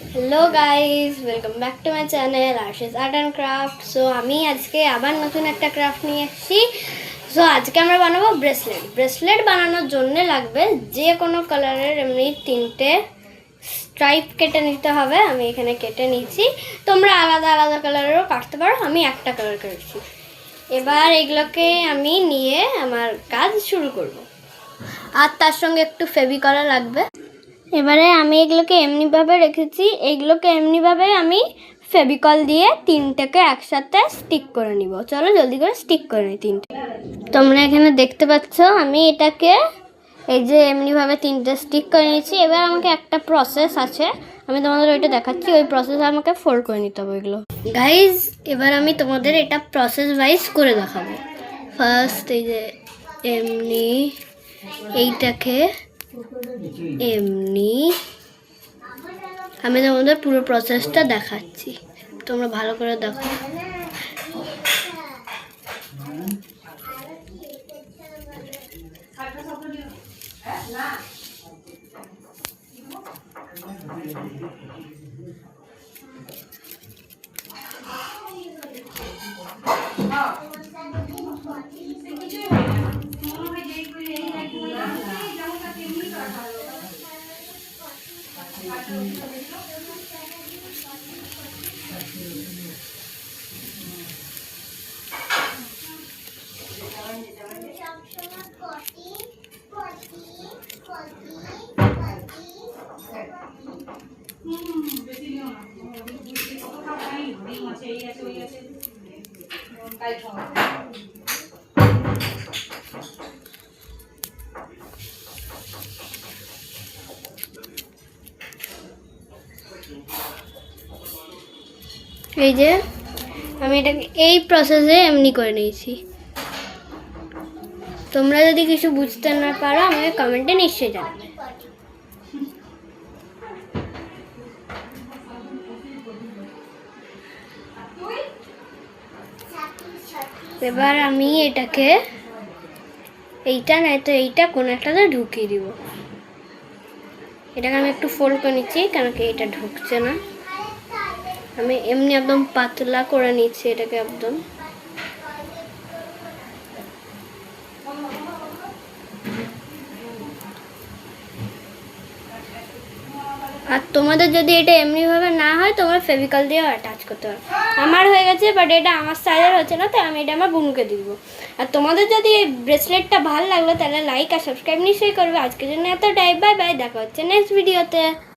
Hello guys, welcome back to my channel Ashis art and craft. So আমি আজকে আবার নতুন একটা ক্রাফট নিয়ে এসেছি। সো আজকে আমরা বানাবো ব্রেসলেট বানানোর জন্য লাগবে যে কোনো কালারের এমনি 3টে স্ট্রাইপ কেটে নিতে হবে। আমি এখানে কেটে নিয়েছি, তোমরা আলাদা আলাদা কালারেরও কাটতে পারো, আমি একটা কালার কেটেছি। এবার এগুলোকে আমি নিয়ে আমার কাজ শুরু করব। আর তার সঙ্গে একটু ফেভিকল লাগবে। এবারে আমি এগুলোকে এমনিভাবে রেখেছি, এইগুলোকে এমনিভাবে আমি ফেভিকল দিয়ে 3টেকে একসাথে স্টিক করে নিব। চলো জলদি করে স্টিক করে নিই 3টে। তোমরা এখানে দেখতে পাচ্ছ আমি এটাকে এই যে এমনিভাবে 3টে স্টিক করে নিয়েছি। এবার আমাকে একটা প্রসেস আছে, আমি তোমাদের ওইটা দেখাচ্ছি। ওই প্রসেসে আমাকে ফোল্ড করে নিতে হবে এগুলো। গাইজ, এবার আমি তোমাদের এটা প্রসেস ওয়াইজ করে দেখাবো। ফার্স্ট এই যে এমনি এইটাকে এমনি আমি তোমাদের পুরো প্রসেসটা দেখাচ্ছি, তোমরা ভালো করে দেখো। এই যে আমি এটাকে এই প্রসেসে এমনি করে নিয়েছি। তোমরা যদি কিছু বুঝতে না পারো আমাকে কমেন্টে নিশ্চয়ই জানাবে। এবার আমি এটাকে এইটা নয় তো এইটা কোনো একটাতে ঢুকিয়ে দিব। এটাকে আমি একটু ফোল্ড করে নিচ্ছি, কারণ কি এটা ঢুকছে না। আমি এমনি একদম পাতলা করে নিচ্ছি এটাকে একদম। আর তোমাদের যদি এটা এমনিভাবে না হয় তোমরা ফেভিকল দিয়েও অ্যাটাচ করতে পারো। আমার হয়ে গেছে, বাট এটা আমার সাইজের হচ্ছে না, তাই আমি এটা আমার বোনকে দিব। আর তোমাদের যদি এই ব্রেসলেটটা ভালো লাগলো তাহলে লাইক আর সাবস্ক্রাইব নিশ্চয়ই করবে। আজকের জন্য এতটাই, বাই বাই, দেখা হচ্ছে নেক্সট ভিডিওতে।